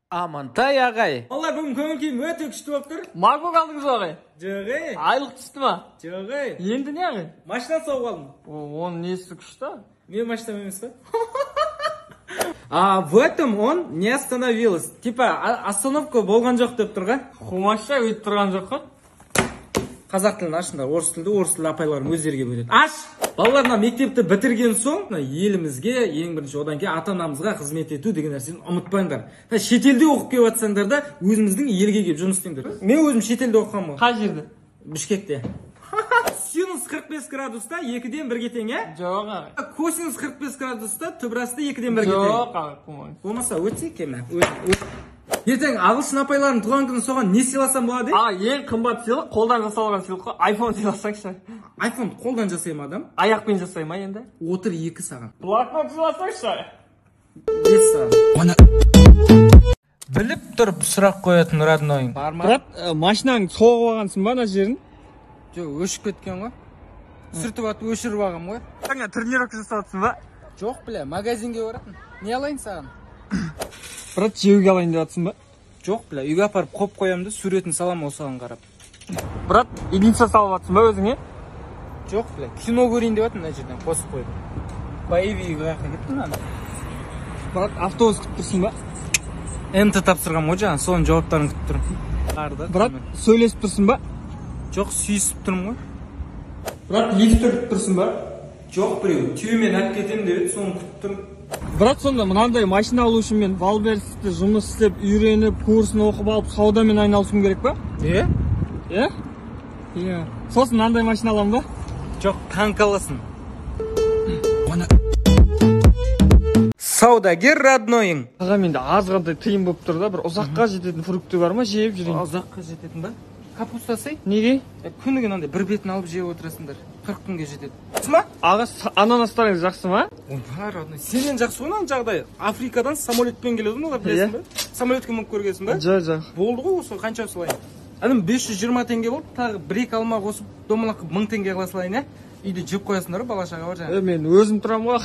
Амантай ағай. Алла бүгін көңіл күйім өте күшті болып тұр. Марко қалдыңыз ба ағай? Жоқ, Айлық түсті ма? жоқ. Енді не ағай? Машина сауып алдым. Оның несі күшті? Мен машинам емес па? В этом он не остановилась. Типа остановка болған жоқ деп тұрға. Қумашта өйтіп тұрған жоқ қой. Қазақ тілін ашыңдар, орыс тілді апайларым өздерге бөледі. Аш! Балаларына мектепті бітірген соң, елімізге ең бірінші одан кейін ата-анамызға қызмет ету деген нәрсені ұмытпаңдар. Шетелде оқып келіп жатсаңдар да өзіміздің елге келіп жұмыс істеңдер. Мен өзім шетелде оқығанмын ғой. Қай жерде? Бішкекте. Синус 45 градуста 2-ден 1-ге тең, е? Жоқ ағай. Косинус 45 градуста түбірасты 2-ден 1-ге тең. Жоқ ағай, қумай. Болмаса өтсе кеме. Ертең ағылшын апайлардың туған күні соған не сыйласам болады? Ең қымбат сыйлық қолдан жасалған сыйлық қой. Айфон сыйласаңшы. Айфон қолдан жасаймын адам. Аяқпен жасай ма енді? Отыр 2 саған. Блокнот сыйласаңшы. 5 саған. Біліп тұрып сұрақ қоятын родной. Бар ма? Брат, машинаң соғып алғансың ба ана жерін? Жоқ, өшіп кеткен ғой. Сүртіп атып өшіріп алғам ғой. Саңа тренировка жасаватсың ба? Жоқ, бля, магазинге баратын. Не алайын саған? Брат, жеуге алайын деп жатсың ба? Жоқ, бля, үйге апарып қоп қоямды, суретін салам осыған қарап. Брат, единса салып жатсың ба өзіңе? Жоқ, бля, кино көрейін деп жатырмын, мына жерден қосып қойдым. Боевик жаққа кеттім ана. Брат, автобус күтіп тұрсың ба? МТ тапсырғам ғой жаңа, соның жауаптарын күтіп тұрмын. Брат, сөйлесіп тұрсың ба? Жоқ, сүйісіп тұрмын ғой. Брат, лифтті күтіп тұрсың ба? Жоқ, біреу түйемен алып кетемін деп соны күтіп тұрмын. Брат, сонда мынандай машина алу үшін мен Валберсті жұмыс істеп, үйреніп, курсын оқып алып, саудамен айналысуым керек па? Е? Иә. Сосын мынандай машина аламын ба? Жоқ, танк аласың. Саудагер роднойың. Аға, менде азғантай тыйым болып тұр да, бір ұзаққа жететін фрукты бар ма, жеп жүрейін? Ұзаққа жететін ба? Капустасы? Неге? Күніге андай бір бетін алып жеп отырасыңдар. 40 күнге жетеді. Ма? Аға, ананастарыңыз жақсы ма? Бар, родной. Сенен жақсы ғой ана жағдай. Африкадан самолетпен келеді олар, білесің ба? Самолетке мініп көргенсің ба? Жоқ. Болды ғой осы қанша салайын? Әнім 520 теңге болды, тағы 1-2 алма қосып, домалақ 1000 теңге қыла салайын, ә? Үйде жеп қоясыңдар ғой, бала шаға бар жаңа. Мен өзім тұрам ғой.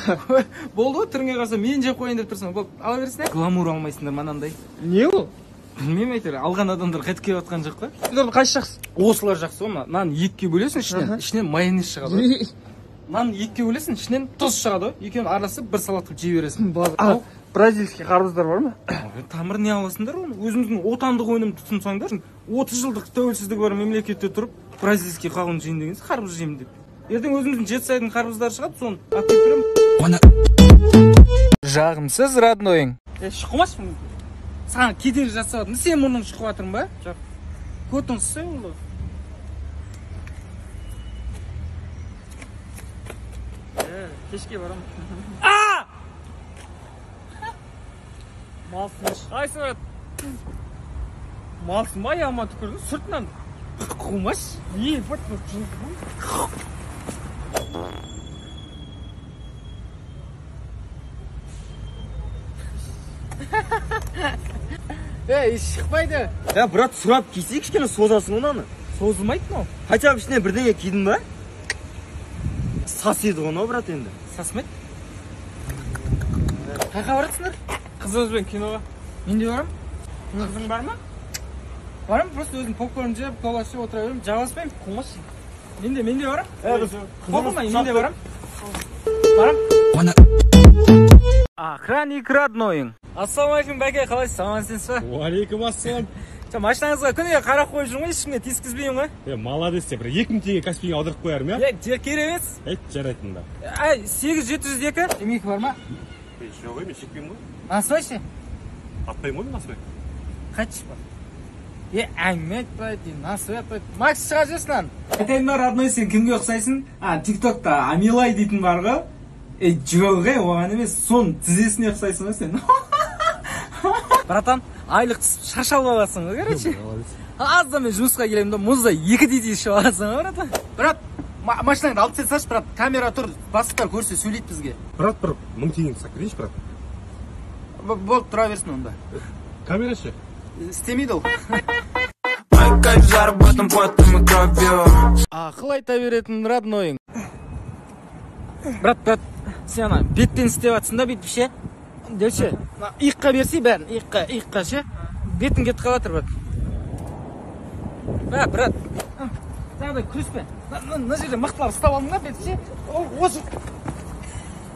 Болды ғой, түріңе қарса мен жеп қояйын деп тұрсың. Болды, ала берсін. Гламур алмайсыңдар манандай. Не ол? Білмеймін әйтеуір, алған адамдар қайтып келіп жатқан жоқ қой. Сендер қайсы жақсы? Осылар жақсы ғой, нан екіге бөлесің ішінен майонез шығады. Нан екіге бөлесің, ішінен тұз шығады. Екеуін араласып бір салат қылып жей бересің. Ал бразильский қарбыздар бар ма? Тамыр не аласыңдар оны? Өзіміздің отандық өнім тұтынсаңдар, 30 жылдық тәуелсіздігі бар мемлекетте тұрып, бразильский қауын жейін дегенсіз, қарбыз жеймін деп. Ертең өзіміздің жетісайдың қарбыздары шығады, соны алып беремін. Жағымсыз роднойың. Шықымасын. Саған кедергі жасаватырмын, сен мұрның шықып жатырмын ба? Жоқ. Көтің сысай олы. Кешке барамын. Малсың. Айсың рат. Малсың ба, яма түкірдің? Сұртынан. Қумаш? Шықпайды. Брат, сұрап кисе кішкене созасың онаны. Созылмайды мынау. Хотя бы ішіне бірдеңе кидің ба? Сас еді ғой, брат енді. Сасмайды? Қайқа баратсыңдар? Қызыңызбен киноға. Мен де барам. Қызың бар ма? Барам, просто өзім попкорн жеп, кола ішіп отыра беремін. Жағаласпаймын. Қумас. Мен де барам. Қоқылмай, мен де барам. Барам. Охранник роднойың. Ассалаумалейкум, бәке, қалайсыз? Амансыз ба? Уалейкум ассалам. Машинаңызға күніге қарап қойып жүрмін ғой, ешкімге тескізбеймін ғой. Молодец, бір 2000 теңге Каспийге алдырып қоярым, я? Керек емес. Жарайтын да. 8702. Темекі бар ма? Жоқ, мен шекпеймін ғой. Насыбай ше? Атпаймын ғой, насыбай. Қайтшы ба? Әңгіме айтпайды, насыбай айтпайды. Макс шыға жүрсін. Айтайын ба, родной, сен кімге ұқсайсың? Тиктокта Амилай дейтін бар ғой. Жоқ, оған емес, сон тізесіне ұқсайсың ғой сен. Братан, айлық шашал аласың ғой, короче. Азда мен жұмысқа келемін да, мұздай 2 дейді ішіп аласың ғой, братан. Брат, машинаңды алып сен саш, брат, камера тұр, бастықтар көрсе сөйлейді бізге. Брат, бір 1000 теңгені сақ берейінші, брат. Болды, тұра берсін онда. Камера ше? Істемейді ол. Ақыл айта беретін роднойың. Брат, сен ана беттен істеп атсың да бүйтіп ше? Делші, иыққа берсей бәрін, иыққа ше. Бетін кетіп қалатыр, брат. Жаңағыдай күреспе. Мына жерде мықтылар ұстап алдың ба, беті ше.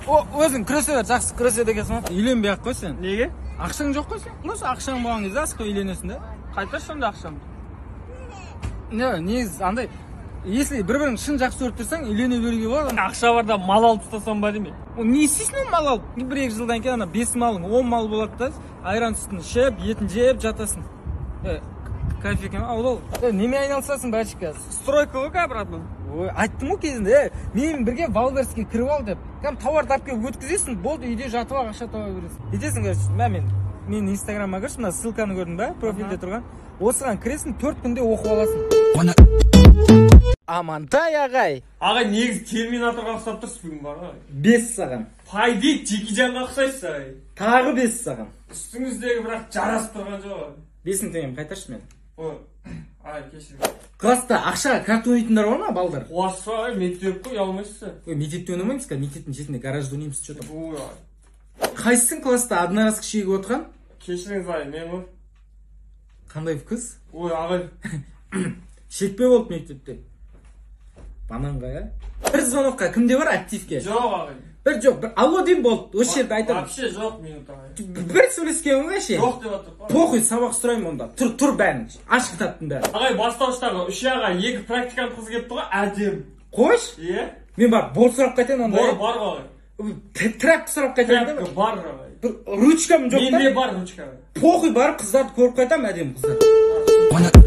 Өзің күресе бер, жақсы күреседі екенсің. Үйленбей ақ қой сен. Неге? Ақшаң жоқ қой сен. Осы ақшаң болған кезде асыққа үйленесің да. Қайта сонда ақшам. Негіз андай, если бір-бірін шын жақсы көріп тұрсаң, үйлене беруге болады. Ақша барда мал алып тастасам ба демей. Не істейсің ол мал алып? Бір-екі жылдан кейін ана 5 малың, 10 мал болады да, айран сүтін ішіп, етін жеп жатасың. Кайфекен, ал. Неме айналысасың, бәлшік? Стройка ғой обратно. Ой, айттым ғой кезінде, мен бірге Валберске кіріп ал деп. Кәм тауарды алып келіп өткізесің, болды, үйде жатып ақ ақша таба бересің. Кетесің, короче, мен Инстаграмға кірші, мына ссылканы көрдің ба, профильде тұрған. Осыған кіресің, 4 күнде оқып аласың. Амантай ағай. Ағай, негіз терминаторға ұқсап тұрсыз бүгін бар ғой. 5 саған. Пай дейді, Джекиджанға ұқсайсыз ағай. Тағы 5 саған. Үстіңіздегі бірақ жарасып тұрған жоқ. 5 теңгем қайтаршы мен. Ағай, кешірім. Класста ақшаға карта ойнайтындар бар ма, балдар? Қуасы ағай, мектеп қой, ұялмайсыз. Мектепте ойнамаймыз ка, мектептің жетінде гаражда ойнаймыз, что там. Ой, ағай. Қайсың класста одноразка шегіп отырған? Кешіріңіз ағай, мен ғой. Қандай қыз? Ой, ағай. Шекпе болып мектепте. Бананға, я? Бір звонокқа кімде бар активке? Жоқ ағай. Бір жоқ, бір алло дейм болды, осы жерді айтамын. Вообще жоқ минут ағай. Бір сөйлескен ғой ше? Жоқ деп отыр. Похуй, сабақ сұраймын онда. Тұр бәрін. Аш кітаптың бәрін. Ағай, бастауыштағы 3 ағай, 2 практикант қыз келіп тұр ғой, әдем. Қош? Е? Мен бар, бол сұрап қайтайын онда. Бар ағай. Трәпті сұрап қайтайын да. Бар ағай. Бір ручкам жоқ та. Менде бар ручка. Похуй, бар қыздарды көріп қайтам, әдем қыздар.